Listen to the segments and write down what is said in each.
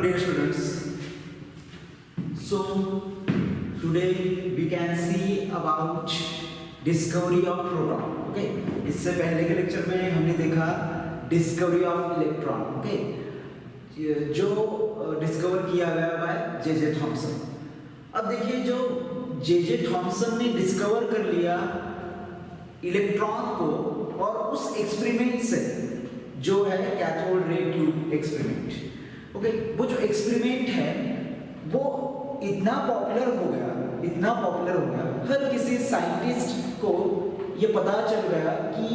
Hello dear students. So today we can see about discovery of proton. Okay. इससे पहले के lecture में हमने देखा डिस्कवरी ऑफ इलेक्ट्रॉन. ओके. जो डिस्कवर किया गया बाय जे थॉमसन. अब देखिए जो जे थॉमसन ने डिस्कवर कर लिया इलेक्ट्रॉन को और उस एक्सपेरिमेंट से जो है cathode ray tube experiment. Okay. वो जो एक्सपेरिमेंट है वो इतना पॉपुलर हो गया हर किसी साइंटिस्ट को ये पता चल गया कि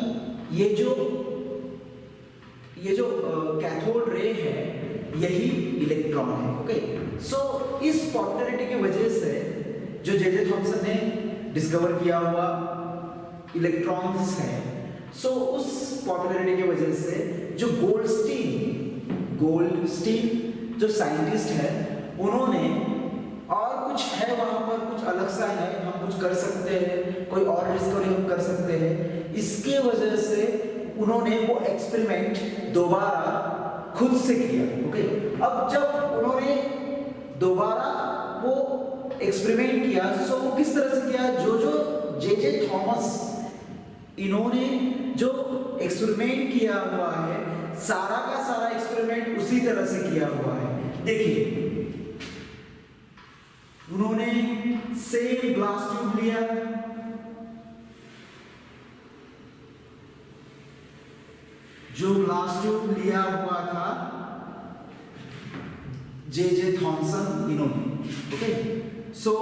ये जो कैथोड रे है यही इलेक्ट्रॉन है. ओके. सो इस पॉपुलैरिटी की वजह से जो जे थॉमसन ने डिस्कवर किया हुआ इलेक्ट्रॉन्स है, सो उस पॉपुलैरिटी की वजह से जो गोल्डस्टीन जो साइंटिस्ट है उन्होंने और कुछ है वहां पर कुछ अलग सा है, हम कुछ कर सकते हैं, कोई और डिस्कवरी हम कर सकते हैं, इसके वजह से उन्होंने वो एक्सपेरिमेंट दोबारा खुद से किया. ओके. अब जब उन्होंने दोबारा वो एक्सपेरिमेंट किया सो वो किस तरह से किया, जो जे थॉमस इन्होंने जो एक्सपेरिमेंट किया हुआ है सारा का सारा एक्सपेरिमेंट उसी तरह से किया हुआ है. देखिए उन्होंने सेम ग्लास ट्यूब लिया, जो ग्लास ट्यूब लिया हुआ था जे थॉमसन इन्होंने. ओके. सो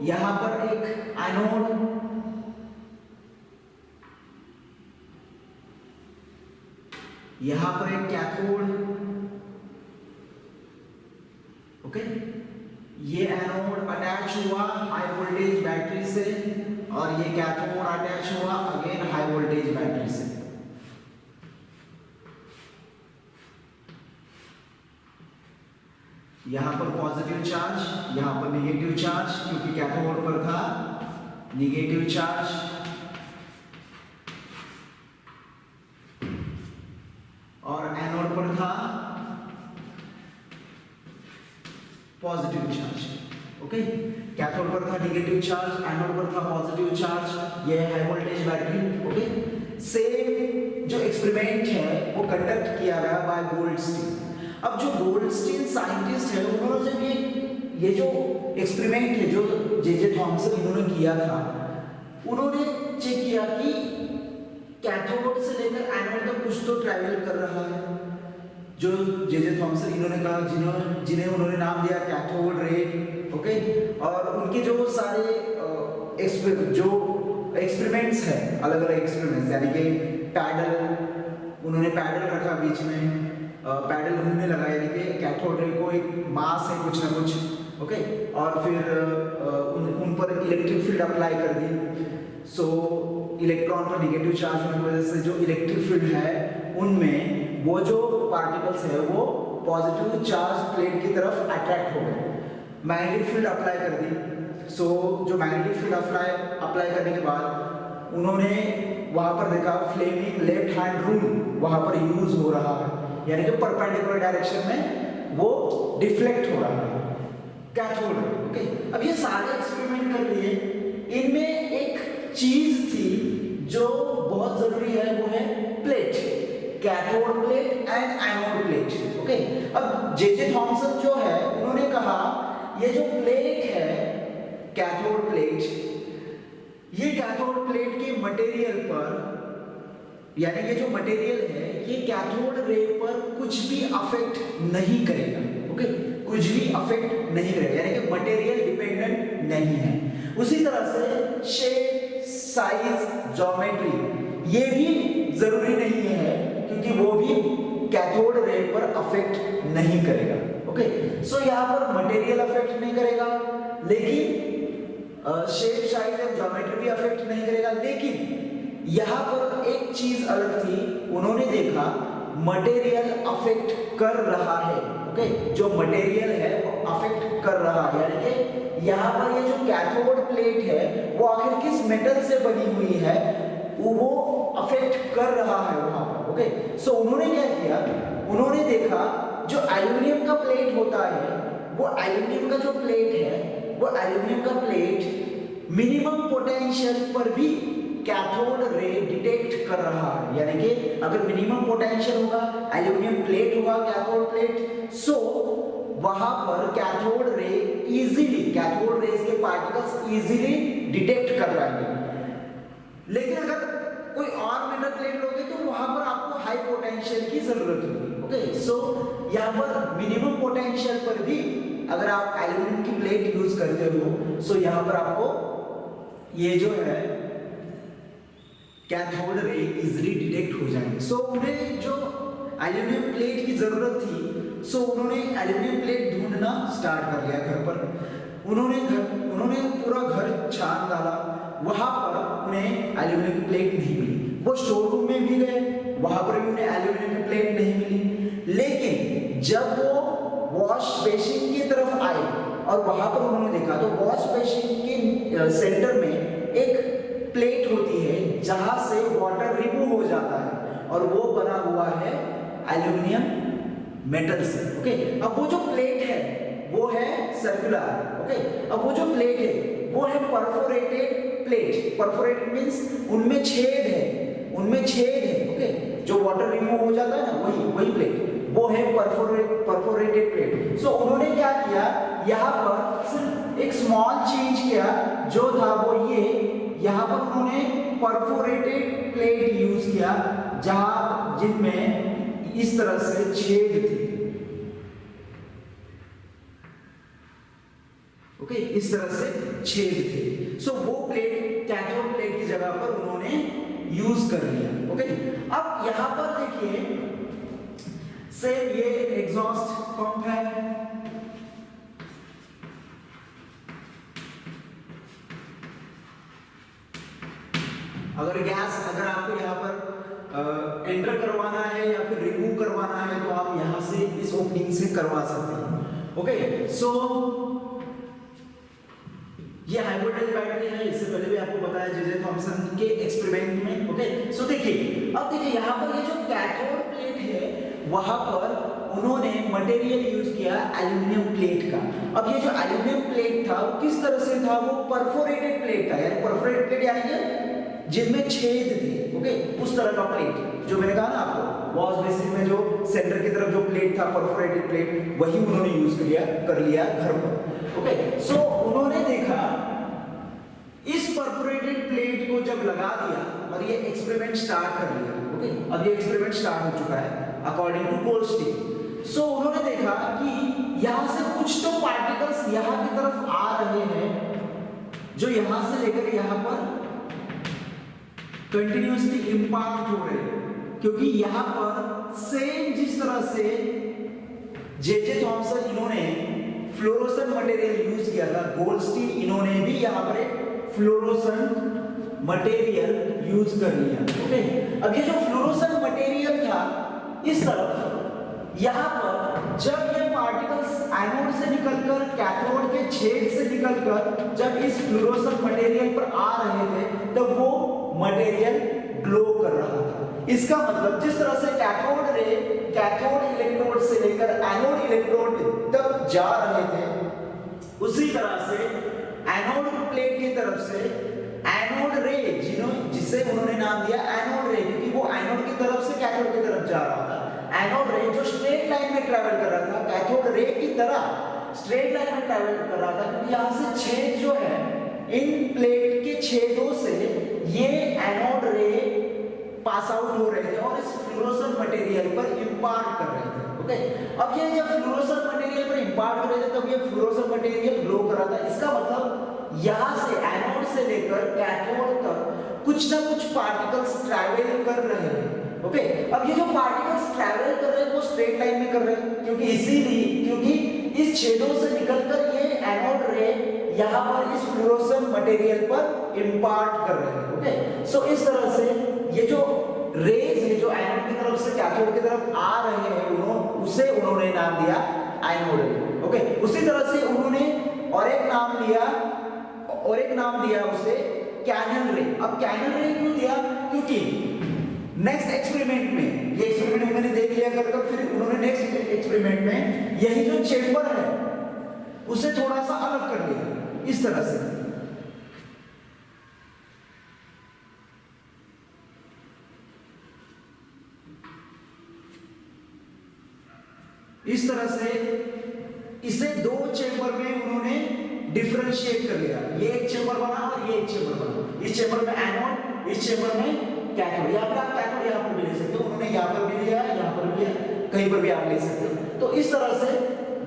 यहां पर एक एनोड, यहां पर एक कैथोड. ओके. ये एनोड अटैच हुआ हाई वोल्टेज बैटरी से और ये कैथोड अटैच हुआ अगेन हाई वोल्टेज बैटरी से. यहां पर पॉजिटिव चार्ज, यहां पर नेगेटिव चार्ज, क्योंकि कैथोड पर था नेगेटिव चार्ज, और एनोड पर था पॉजिटिव चार्ज. ओके. कैथोड पर था नेगेटिव चार्ज, एनोड पर था पॉजिटिव चार्ज, ये है high voltage battery. Okay. Same जो एक्सपेरिमेंट है वो कंडक्ट किया गया बाय गोल्डस्टीन. अब जो गोल्डस्टीन साइंटिस्ट है उन्होंने जब ये जो एक्सपेरिमेंट है जो जे थॉमसन इन्होंने किया था, उन्होंने चेक किया कि कैथोड से लेकर एनोड तक कुछ तो ट्रैवल कर रहा है. जो जे थॉमसन इन्होंने कहा, जिन्हें उन्होंने नाम दिया कैथोड रे. ओके. और उनके जो सारे जो एक्सपेरिमेंट्स है अलग अलग एक्सपेरिमेंट्स, यानी कि पैडल, उन्होंने पैडल रखा बीच में, पैडल घूमने लगा, यानी कि कैथोड रे को एक मास है कुछ ना कुछ. ओके. और फिर उन पर इलेक्ट्रिक फील्ड अप्लाई कर दी. सो इलेक्ट्रॉन पर नेगेटिव चार्ज होने की वजह से जो इलेक्ट्रिक फील्ड है उनमें वो जो पार्टिकल्स है वो पॉजिटिव चार्ज प्लेट की तरफ अट्रैक्ट हो गए. मैग्नेटिक फील्ड अप्लाई कर दी. सो जो मैग्नेटिक फील्ड अप्लाई करने के बाद उन्होंने वहां पर देखा फ्लेमिंग लेफ्ट हैंड रूल वहां पर यूज हो रहा है, यानी कि परपेंडिकुलर डायरेक्शन में वो डिफ्लेक्ट हो रहा है कैथोड. ओके. अब ये सारे एक्सपेरिमेंट कर लिए, इनमें एक चीज थी जो बहुत जरूरी है, वो है plate, cathode plate and anode plate. Okay. अब जे थॉमसन जो है उन्होंने कहा ये जो प्लेट है कैथोड प्लेट, ये कैथोड प्लेट के मटेरियल पर, यानी ये जो मटेरियल है ये कैथोड रे पर कुछ भी अफेक्ट नहीं करेगा. ओके. कुछ भी अफेक्ट नहीं करेगा, यानी कि मटेरियल डिपेंडेंट नहीं है. उसी तरह से शेप, साइज, ज्योमेट्री ये भी जरूरी नहीं है क्योंकि वो भी कैथोड रे पर अफेक्ट नहीं करेगा. ओके. सो यहाँ पर मटेरियल अफेक्ट नहीं करेगा, लेकिन शेप, साइज और ज्योमेट्री भी अफेक्ट नहीं करेगा. लेकिन यहाँ पर एक चीज अलग थी, उन्होंने देखा मटेरियल अफेक्ट कर रहा है. ओके. जो मटेरियल है वो अफेक्ट कर रहा है, यानी कि यहाँ पर ये जो कैथोड प्लेट है वो आखिर किस मेटल से बनी हुई है वो अफेक्ट कर रहा है वहां पर. ओके. सो उन्होंने क्या किया, उन्होंने देखा जो एल्यूमिनियम का प्लेट होता है, वो एल्यूमिनियम का जो प्लेट है, वो एल्यूमिनियम का प्लेट मिनिमम पोटेंशियल पर भी कैथोड रे डिटेक्ट कर रहा है। यानी कि अगर मिनिमम पोटेंशियल होगा, एल्यूमिनियम प्लेट होगा कैथोड प्लेट, सो वहां पर cathode ray easily, cathode rays के पार्टिकल्स इजीली डिटेक्ट कर पाएंगे। लेकिन अगर कोई और मेटल प्लेट लोगे तो वहां पर आपको हाई पोटेंशियल की जरूरत होगी। ओके, सो यहाँ पर मिनिमम पोटेंशियल पर भी अगर आप एल्यूमिनियम की प्लेट यूज करते हो, सो यहाँ पर आपको ये जो है कैथोड रे इजीली डिटेक्ट हो जाएंगे। सो उन्हें जो एल्यूमिनियम प्लेट की जरूरत थी, सो उन्होंने एल्यूमिनियम प्लेट ढूंढना स्टार्ट कर लिया घर पर। उन्होंने पूरा घर छान डाला, वहां पर उन्हें एल्यूमिनियम की प्लेट नहीं मिली। वो स्टोर रूम में भी गए, वहां पर भी उन्हें एल्यूमिनियम की प्लेट नहीं मिली। लेकिन जब वो वॉश बेसिन की तरफ आए और वहां पर उन्होंने देखा तो वॉश बेसिन के सेंटर में एक प्लेट होती है जहां से वाटर रिमूव हो जाता है और वो बना हुआ है एल्यूमिनियम मेटल से। ओके, अब वो जो प्लेट है वो है सर्कुलर। ओके, अब वो जो प्लेट है वो है परफोरेटेड प्लेट। परफोरेटेड मींस उनमें छेद है, उनमें छेद है। ओके, जो वाटर रिमूव हो जाता है ना, वही प्लेट, वो है परफोरेटेड प्लेट। सो उन्होंने क्या किया, यहाँ पर सिर्फ एक स्मॉल चेंज किया, जो था वो ये, यहाँ पर उन्होंने परफोरेटेड प्लेट यूज किया जहां जिनमें इस तरह से छेद थे। ओके, इस तरह से छेद थे। सो वो प्लेट कैथोड प्लेट की जगह पर उन्होंने यूज कर लिया। ओके, अब यहां पर देखिए सेम ये एग्जॉस्ट पंप है, अगर गैस अगर आपको यहाँ पर एंटर करवाना है या फिर रिमूव करवाना है तो आप यहाँ से इस ओपनिंग से करवा सकते हैं। ओके, सो ये हाई वोल्टेज बैटरी है, इससे पहले भी आपको बताया जे थॉमसन के एक्सपेरिमेंट में। ओके, सो देखिए, अब देखिए यहाँ पर ये जो कैथोड प्लेट है वहां पर उन्होंने मटेरियल यूज किया एल्यूमिनियम प्लेट का। अब ये जो एल्यूमिनियम प्लेट था वो किस तरह से था, वो परफोरेटेड प्लेट था। यानी परफोरेटेड प्लेट यानी जिनमें छेद थे। ओके, उस तरह का प्लेट जो मैंने कहा ना आपको, वॉश बेसिन में जो सेंटर की तरफ जो प्लेट था परफोरेटेड प्लेट, वही उन्होंने यूज कर लिया घर पर। ओके, सो उन्होंने देखा इस परफोरेटेड प्लेट को जब लगा दिया और ये एक्सपेरिमेंट स्टार्ट कर लिया। ओके, अब ये एक्सपेरिमेंट स्टार्ट हो चुका है अकॉर्डिंग टू गोल्डस्टीन। सो उन्होंने देखा कि यहां से कुछ तो पार्टिकल्स यहां की तरफ आ रहे हैं जो यहां से लेकर यहां पर कंटिन्यूअसली इंपैक्ट हो रहे हैं, क्योंकि यहां पर सेम जिस तरह से जे थॉमसन इन्होंने फ्लोरोसेंट मटेरियल यूज किया था, गोल्डस्टीन इन्होंने भी यहां पर फ्लोरोसेंट मटेरियल यूज कर लिया। ओके, अब ये जो फ्लोरोसेंट मटेरियल था इस तरफ, यहां पर जब ये पार्टिकल्स एनोड से निकलकर कैथोड के छेद से निकलकर जब इस फ्लोरोसेंट मटेरियल पर आ रहे थे, तब वो मटेरियल ग्लो कर रहा था। इसका मतलब जिस तरह से कैथोड रे कैथोड इलेक्ट्रोड से लेकर एनोड इलेक्ट्रोड तक जा रहे थे, उसी तरह से एनोड प्लेट की तरफ से एनोड रे, जिसे उन्होंने नाम दिया एनोड रे, क्योंकि वो एनोड की तरफ से कैथोड की तरफ जा रहा था। एनोड रे जो स्ट्रेट लाइन में ट्रैवल कर रहा था, कैथोड रे की तरह स्ट्रेट लाइन में ट्रैवल कर रहा था, क्योंकि यहाँ से छेद जो है, इन प्लेट के छेदों से ये एनोड रे पास आउट हो रहे थे और इस फ्लोरोसेंट मटेरियल पर इंपैक्ट कर रहे थे। ओके, अब ये जब फ्लोरोसेंट मटेरियल पर इंपैक्ट हो रहे थे तब ये फ्लोरोसेंट मटेरियल ग्लो कर रहा था। इसका मतलब यहाँ से एनोड से लेकर कैथोड तक कुछ ना कुछ पार्टिकल्स ट्रैवल कर रहे हैं। ओके, अब ये जो पार्टिकल्स ट्रैवल कर रहे हैं वो स्ट्रेट लाइन में कर रहे हैं, क्योंकि इस छेदों से निकलकर ये एनोड रे यहाँ पर इस फ्लोरोसेंट मटेरियल पर इंपैक्ट कर रहे हैं। ओके, सो इस तरह से ये जो रेज है जो एनोड की तरफ से कैथोड की तरफ आ रहे हैं, उसे उन्होंने नाम दिया एनोड रे। ओके, उसी तरह से उन्होंने और एक नाम दिया उसे कैनन रे। अब कैनन रे क्यों दिया, क्योंकि नेक्स्ट एक्सपेरिमेंट में, ये एक्सपेरिमेंट मैंने देख लिया कर, फिर उन्होंने नेक्स्ट एक्सपेरिमेंट में यही जो चेंबर है उसे थोड़ा सा अलग कर लिया इस तरह से। इस तरह से इसे दो चेंबर में उन्होंने डिफरेंशिएट कर लिया। ये एक चेंबर बना और ये एक चेंबर बना। इस चेंबर में एनोड, इस चेंबर में कैथोड। या फिर आप कैथोड यहाँ पर भी ले सकते हो, उन्होंने यहाँ पर भी लिया, यहाँ पर भी लिया, कहीं पर भी आप ले सकते हो। तो इस तरह से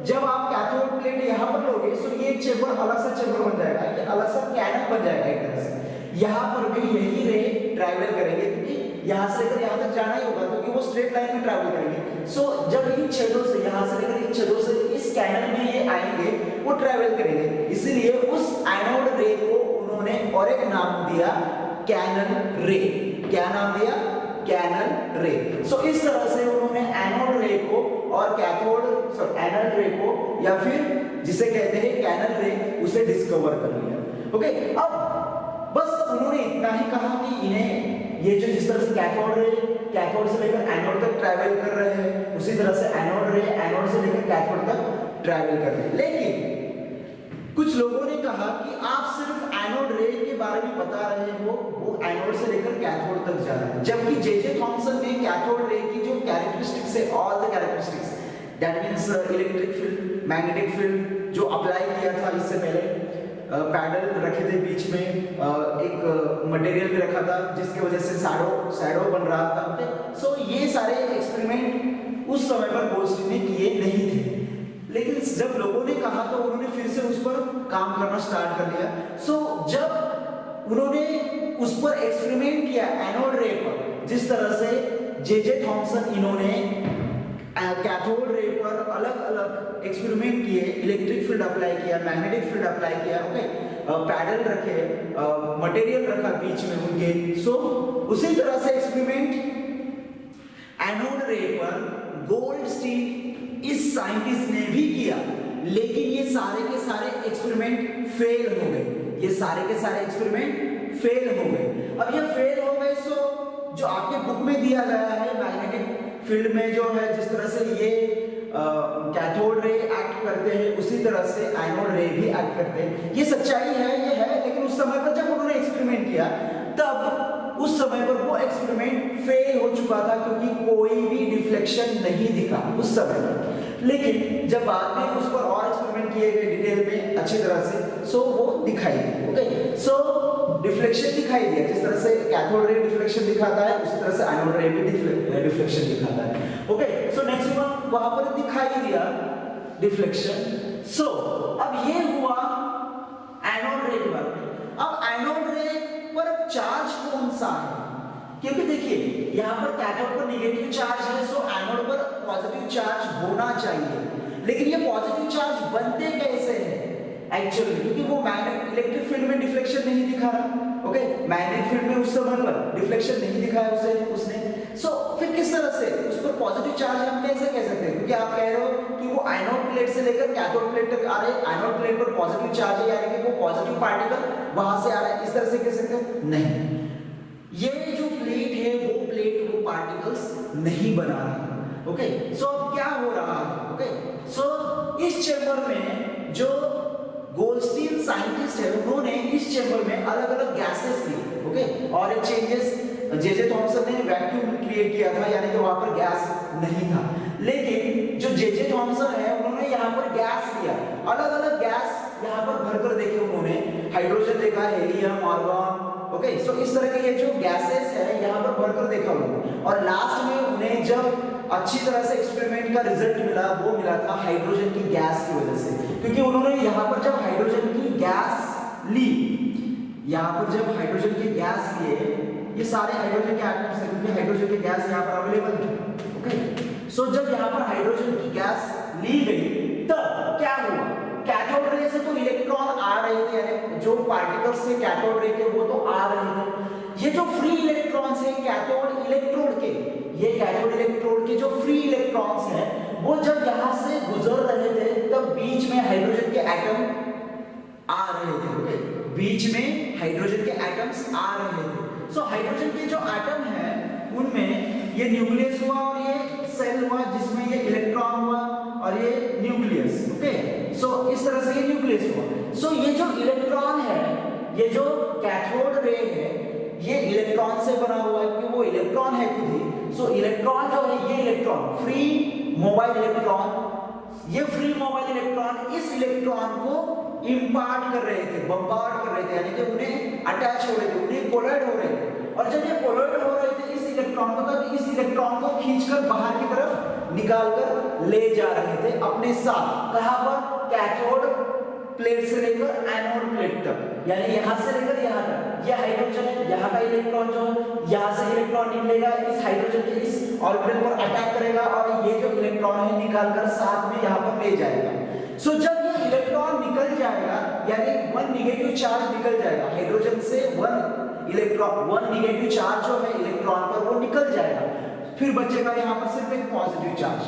जब आप कैथोड प्लेट यहाँ पर लोगे तो ये एक चेंबर अलग सा चेंबर बन जाएगा, ये अलग सा कैनन बन जाएगा एक तरह से। यहाँ पर भी यही रे ट्रैवल करेंगे क्योंकि यहाँ से लेकर यहाँ तक जाना ही होगा क्योंकि वो स्ट्रेट लाइन में ट्रैवल करेंगे। सो जब इन छेदों से यहाँ से लेकर इन छेदों से इस कैनन में ये आएंगे, वो ट्रैवल करेंगे। इसीलिए उस एनोड रे को उन्होंने और एक नाम दिया कैनन रे। क्या नाम दिया? कैनन रे। सो इस तरह से उन्होंने एनोड रे को और कैथोड एनोड रे को या फिर जिसे कहते हैं कैनन रे उसे डिस्कवर कर लिया। ओके, अब बस उन्होंने इतना ही कहा कि इन्हें ये जो जिस तरह से कैथोड से लेकर एनोड तक ट्रैवल कर रहे हैं उसी तरह से एनोड रे एनोड से लेकर कैथोड तक ट्रैवल कर रहे हैं। लेकिन कुछ लोगों ने कहा कि आप सिर्फ एनोड रे के बारे में बता रहे हो, वो एनोड से लेकर कैथोड तक जा रहा है। जबकि जे थॉमसन ने कैथोड रे की जो कैरेक्टरिस्टिक्स है, all the characteristics, that means electric field, magnetic field जो अप्लाई किया था इससे पहले, पैडल रखे थे बीच में, एक मटेरियल भी रखा था जिसकी वजह से शैडो बन रहा था। सो ये सारे एक्सपेरिमेंट उस समय पर गोल्डस्टीन ने किए नहीं थे। लेकिन जब लोगों ने कहा तो उन्होंने फिर से उस पर काम करना स्टार्ट कर दिया। सो जब उन्होंने उस पर एक्सपेरिमेंट किया एनोड रे पर, जिस तरह से जे थॉमसन इन्होंने कैथोड रे पर अलग अलग एक्सपेरिमेंट किए, इलेक्ट्रिक फील्ड अप्लाई किया, मैग्नेटिक फील्ड अप्लाई किया, ओके, पैडल रखे, मटेरियल रखा बीच में उनके। सो उसी तरह से एक्सपेरिमेंट एनोड रे पर गोल्डस्टीन इस साइंटिस्ट ने भी किया, लेकिन ये सारे के सारे एक्सपेरिमेंट फेल हो गए। ये सारे के सारे एक्सपेरिमेंट फेल हो गए। अब ये फेल हो गए, सो जो आपके बुक में दिया गया है मैग्नेटिक फील्ड में जो है जिस तरह से ये कैथोड रे एक्ट करते हैं उसी तरह से एनोड रे भी एक्ट करते हैं। ये सच्चाई है, ये है। लेकिन उस समय पर जब उन्होंने एक्सपेरिमेंट किया तब उस समय पर वो एक्सपेरिमेंट फेल हो चुका था क्योंकि कोई भी डिफ्लेक्शन नहीं दिखा उस समय पर। लेकिन जब बाद में उस पर और एक्सपेरिमेंट किए गए डिटेल में अच्छी तरह से, सो वो दिखाई दिया। ओके, सो डिफ्लेक्शन दिखाई दिया। जिस तरह से कैथोड रे डिफ्लेक्शन दिखाता है उसी तरह से एनोड रे भी डिफ्लेक्शन दिखाता है। ओके, सो नेक्स्ट वन वहां पर दिखाई दिया डिफ्लेक्शन। सो अब ये हुआ एनोड रे के बारे में। अब एनोड रे पर चार्ज कौन सा है? क्योंकि देखिए यहाँ पर कैथोड पर नेगेटिव चार्ज है, सो एनोड पर पॉजिटिव चार्ज होना चाहिए। लेकिन ये पॉजिटिव चार्ज बनते कैसे हैं एक्चुअली? क्योंकि वो मैग्नेटिक इलेक्ट्रिक फील्ड में डिफ्लेक्शन नहीं दिखा रहा। ओके, मैग्नेटिक फील्ड में उस समय पर डिफ्लेक्शन नहीं दिखाया उसने। सो फिर किस तरह से उस पर पॉजिटिव चार्ज हम कैसे कह सकते हैं? क्योंकि आप कह रहे हो कि वो एनोड प्लेट से लेकर कैथोड प्लेट तक आ रहे हैं, एनोड प्लेट पर पॉजिटिव चार्ज है, यानी कि वो पॉजिटिव पार्टिकल वहां से आ रहा है, इस तरह से कह सकते हो? नहीं, ये जो प्लेट है वो प्लेट वो पार्टिकल्स नहीं बना रहा। ओके, सो अब क्या हो रहा है? ओके, सो इस चेंबर में जो गोल्डस्टीन साइंटिस्ट है उन्होंने इस चेंबर में अलग अलग गैसेस ली। ओके, और एक चेंजेस जे थॉमसन ने वैक्यूम क्रिएट किया था, यानी कि वहां पर गैस नहीं था। लेकिन जो जे थॉमसन है उन्होंने यहाँ पर गैस लिया, अलग अलग गैस यहाँ पर भरकर देखे उन्होंने। हाइड्रोजन देखा, हीलियम, आर्गन। ओके, सो इस तरह के ये जो गैसेस है यहाँ पर भरकर देखा उन्होंने। और लास्ट में उन्हें जब अच्छी तरह से एक्सपेरिमेंट का रिजल्ट मिला, वो मिला था हाइड्रोजन की गैस की वजह से। क्योंकि उन्होंने यहाँ पर जब हाइड्रोजन की गैस ली, यहाँ पर जब हाइड्रोजन की गैस लिए, ये सारे हाइड्रोजन के एटम्स हैं क्योंकि हाइड्रोजन की गैस यहाँ पर अवेलेबल है। ओके, सो जब यहाँ पर हाइड्रोजन की गैस ली गई तब क्या हुआ? कैथोड रे से तो इलेक्ट्रॉन आ रहे थे, यानी जो पार्टिकल्स से कैथोड रे के वो तो आ रहे थे। ये जो फ्री इलेक्ट्रॉन्स हैं कैथोड इलेक्ट्रोड के, ये कैथोड इलेक्ट्रोड के जो फ्री इलेक्ट्रॉन्स हैं वो जब यहाँ से गुजर रहे थे तब बीच में हाइड्रोजन के एटम आ रहे थे। ओके, बीच में हाइड्रोजन के एटम्स आ रहे थे। सो हाइड्रोजन के जो एटम है उनमें ये न्यूक्लियस हुआ और ये सेल हुआ जिसमें ये इलेक्ट्रॉन हुआ, और ये न्यूक्लियस। ओके, सो इस तरह से ये न्यूक्लियस हुआ। सो ये जो इलेक्ट्रॉन है, ये जो कैथोड रे है, ये इलेक्ट्रॉन से बना हुआ है क्योंकि वो इलेक्ट्रॉन है खुद ही। सो इलेक्ट्रॉन जो है, ये इलेक्ट्रॉन फ्री मोबाइल इलेक्ट्रॉन, ये फ्री मोबाइल इलेक्ट्रॉन इस इलेक्ट्रॉन को इंपार्ट कर रहे थे, बम्बार्ड कर रहे थे, यानी कि उन्हें अटैच हो रहे थे, उन्हें कोलाइड हो रहे थे। और जब ये कोलाइड हो रहे थे इस इलेक्ट्रॉन को, तब इस इलेक्ट्रॉन को खींचकर बाहर की तरफ निकालकर ले जा रहे थे अपने साथ। कहां पर? कैथोड प्लेट से लेकर एनोड प्लेट तक, यानी यहां से लेकर यहां तक। ये हाइड्रोजन है, यहां का इलेक्ट्रॉन जो यहां से इलेक्ट्रॉन निकलेगा, इस हाइड्रोजन के इस ऑर्बिटल पर अटैक करेगा और ये जो इलेक्ट्रॉन है निकालकर साथ में यहां पर ले जाएगा। सो जब ये इलेक्ट्रॉन निकल जाएगा, यानी वन निगेटिव चार्ज निकल जाएगा हाइड्रोजन से, one electron, one negative charge जो है इलेक्ट्रॉन पर वो निकल जाएगा, फिर बचेगा यहां पर सिर्फ एक पॉजिटिव चार्ज।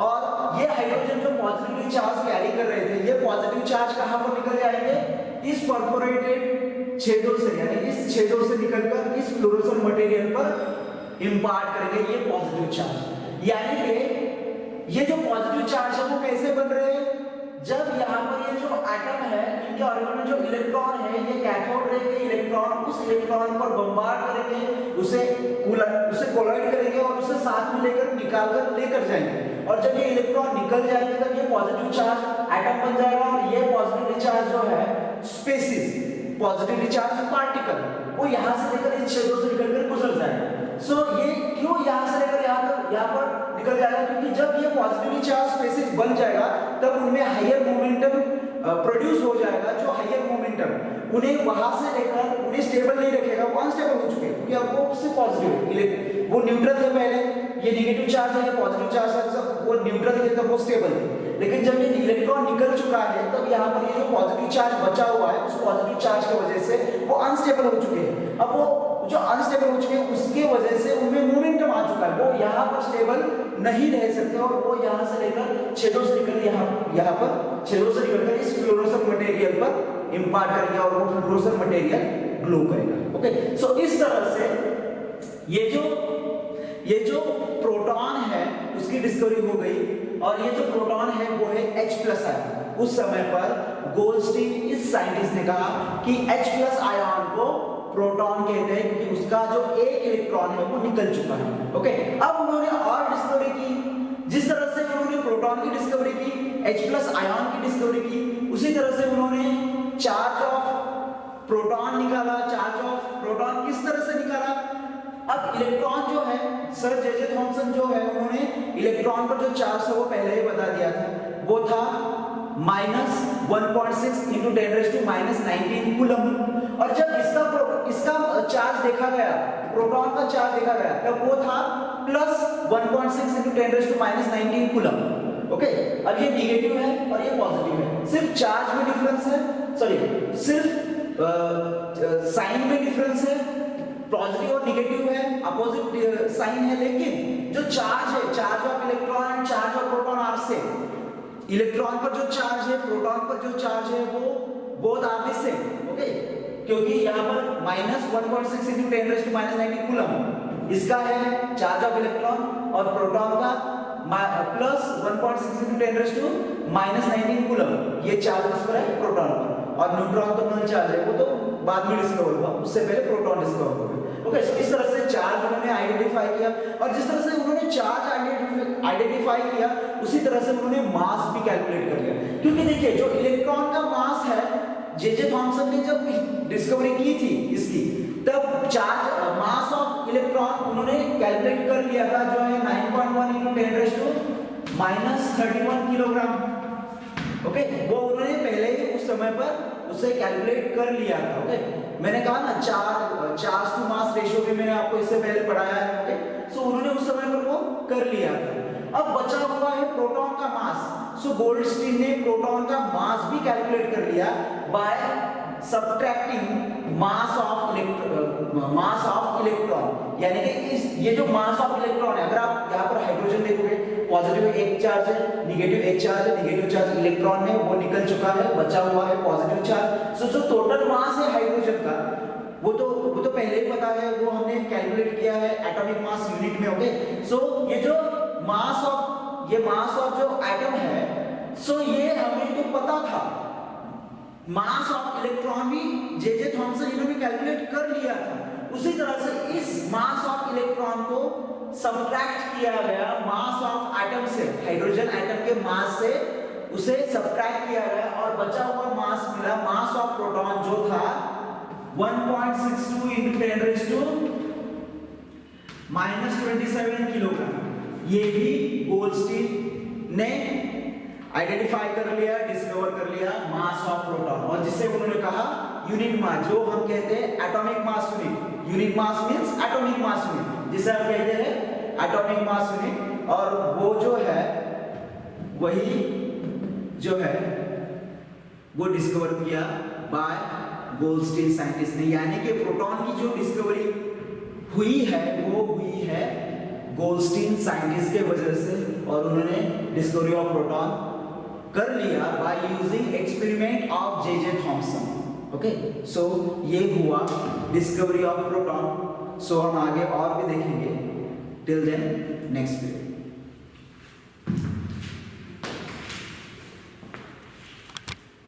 और ये हाइड्रोजन जो पॉजिटिव चार्ज कैरी कर रहे थे, ये पॉजिटिव चार्ज कहां पर निकल जाएंगे? इस परफोरेटेड छेदों से, यानी इस छेदों से निकलकर इस फ्लोरोसेंट मटेरियल पर इंपार्ट करेंगे ये पॉजिटिव चार्ज। यानी कि ये जो पॉजिटिव चार्ज है वो कैसे बन रहे हैं? जब यहाँ पर ये जो एटम है, इनके ऑर्बिटल में जो इलेक्ट्रॉन है, ये कैथोड रे के इलेक्ट्रॉन उस इलेक्ट्रॉन पर बम्बार्ड करेंगे, उसे कोलाइड करेंगे और उसे साथ में लेकर निकालकर लेकर जाएंगे। और जब ये इलेक्ट्रॉन निकल जाएंगे तब ये पॉजिटिव चार्ज एटम बन जाएगा और ये पॉजिटिव चार्ज जो है स्पेसिस, पॉजिटिव चार्ज पार्टिकल, वो यहाँ से लेकर इस छेदों से निकलकर गुजर जाएगा। सो ये क्यों यहाँ से लेकर यहाँ पर निकल जाएगा? क्योंकि जब ये पॉजिटिव चार्ज स्पेसिस बन जाएगा तब उनमें हायर मोमेंटम प्रोड्यूस हो जाएगा। जो हायर मोमेंटम उन्हें वहां से लेकर उन्हें स्टेबल नहीं रखेगा, वो अनस्टेबल हो चुके हैं क्योंकि अब वो उससे पॉजिटिव, वो न्यूट्रल थे पहले, ये नेगेटिव चार्ज है, पॉजिटिव चार्ज वो न्यूट्रल थे तब वो स्टेबल थे। लेकिन जब ये इलेक्ट्रॉन निकल चुका है तब यहाँ पर ये जो पॉजिटिव चार्ज बचा हुआ है, उस पॉजिटिव चार्ज की वजह से वो अनस्टेबल हो चुके हैं। अब वो जो अनस्टेबल हो चुके हैं उसके वजह से उनमें मोमेंटम आ चुका है, वो यहाँ पर स्टेबल नहीं रह सकते और वो यहाँ से लेकर छेदों से निकल यहाँ पर छेदों से निकलकर इस फ्लोरोसेंट मटेरियल पर इंपार्ट करेंगे और वो फ्लोरोसेंट मटेरियल ग्लो करेगा। ओके, सो इस तरह से ये जो प्रोटॉन है उसकी डिस्कवरी हो गई और ये जो प्रोटॉन है वो है H+ आयन। उस समय पर गोल्डस्टीन इस साइंटिस्ट ने कहा कि H+ आयन को प्रोटॉन कहते हैं क्योंकि उसका जो एक इलेक्ट्रॉन है वो निकल चुका है। ओके, अब उन्होंने और डिस्कवरी की, जिस तरह से उन्होंने प्रोटॉन की डिस्कवरी की, H+ आयन की डिस्कवरी की, उसी तरह से उन्होंने चार्ज ऑफ प्रोटॉन निकाला। चार्ज ऑफ प्रोटॉन किस तरह से निकाला? अब इलेक्ट्रॉन जो है, सर जे थॉमसन जो है, उन्होंने इलेक्ट्रॉन पर जो चार्ज है वो पहले ही बता दिया था, वो था -1.6 × 10⁻⁻19 कूलम। और जब इसका चार्ज देखा गया, प्रोटॉन का चार्ज देखा गया, तब वो था +1.6 × 10⁻19 कूलम। ओके, अब ये नेगेटिव है और ये पॉजिटिव है, सिर्फ चार्ज में डिफरेंस है, सॉरी सिर्फ साइन में डिफरेंस है, पॉजिटिव और नेगेटिव है, अपोजिट साइन है, लेकिन जो चार्ज है, charge of electron and charge of proton are same. Electron पर जो चार्ज है, प्रोटॉन पर जो चार्ज है, वो both are the same. Okay, क्योंकि यहाँ पर -1.6 × 10⁻⁻19 कूलम इसका है चार्ज ऑफ इलेक्ट्रॉन और प्रोटॉन का +1.6 × 10⁻⁻19 कूलम, ये चार्ज उस पर है प्रोटॉन पर। और न्यूट्रॉन तो नल चार्ज है, वो तो बाद में डिस्कवर हुआ, उससे पहले प्रोटॉन डिस्कवर हुआ। ओके, इस तरह से चार्ज उन्होंने आइडेंटिफाई किया और जिस तरह से उन्होंने चार्ज आइडेंटिफाई किया उसी तरह से उन्होंने मास भी कैलकुलेट कर लिया। क्योंकि देखिए जो इलेक्ट्रॉन का मास है, जे थॉमसन ने जब डिस्कवरी की थी इसकी, तब चार्ज मास ऑफ इलेक्ट्रॉन उन्होंने कैलकुलेट कर लिया था, जो है 9.1 × 10⁻31 किलोग्राम। ओके, वो उन्होंने पहले ही उस समय पर उसे कैलकुलेट कर लिया था। ओके, मैंने कहा ना चार्ज टू मास रेशियो भी मैंने आपको इससे पहले पढ़ाया है। ओके, सो उन्होंने उस समय पर वो कर लिया था। अब बचा हुआ है प्रोटॉन का मास। सो गोल्डस्टीन ने प्रोटॉन का मास भी कैलकुलेट कर लिया by subtracting mass of electron, यानी कि ये जो मास ऑफ इलेक्ट्रॉन है, अगर आप यहाँ पर हाइड्रोजन देखोगे, पॉजिटिव एक चार्ज है, नेगेटिव एक चार्ज है, नेगेटिव चार्ज इलेक्ट्रॉन में वो निकल चुका है, बचा हुआ है पॉजिटिव चार्ज। सो जो टोटल मास है हाइड्रोजन का वो तो पहले ही पता है, वो हमने कैलकुलेट किया है एटॉमिक मास यूनिट में। ओके, सो ये जो मास ऑफ ये मास ऑफ जो एटम है, सो ये हमें तो पता था, मास ऑफ इलेक्ट्रॉन भी जे थॉमसन इन्होंने कैलकुलेट कर लिया था। उसी तरह से इस मास ऑफ इलेक्ट्रॉन को सबट्रैक्ट किया गया मास ऑफ एटम से, हाइड्रोजन एटम के मास से उसे सबट्रैक्ट किया गया और बचा हुआ मास मिला, मास ऑफ प्रोटॉन जो था 1.62 × 10⁻⁻27 किलोग्राम। ये भी गोल्डस्टीन ने आइडेंटिफाई कर लिया, डिस्कवर कर लिया मास ऑफ प्रोटॉन, और जिसे उन्होंने कहा यूनिट मास, जो हम कहते हैं atomic mass unit. Unit mass means atomic mass unit, जिसे हम कहते हैं एटॉमिक मास यूनिट। और वो जो है वही जो है वो डिस्कवर किया बाय गोल्डस्टीन साइंटिस्ट ने, यानी कि प्रोटॉन की जो डिस्कवरी हुई है वो हुई है गोल्डस्टीन साइंटिस्ट के वजह से, और उन्होंने डिस्कवरी ऑफ प्रोटॉन कर लिया by using experiment of J Thomson. Okay, so ये हुआ डिस्कवरी ऑफ प्रोटॉन। सो हम आगे और भी देखेंगे। Till then next video.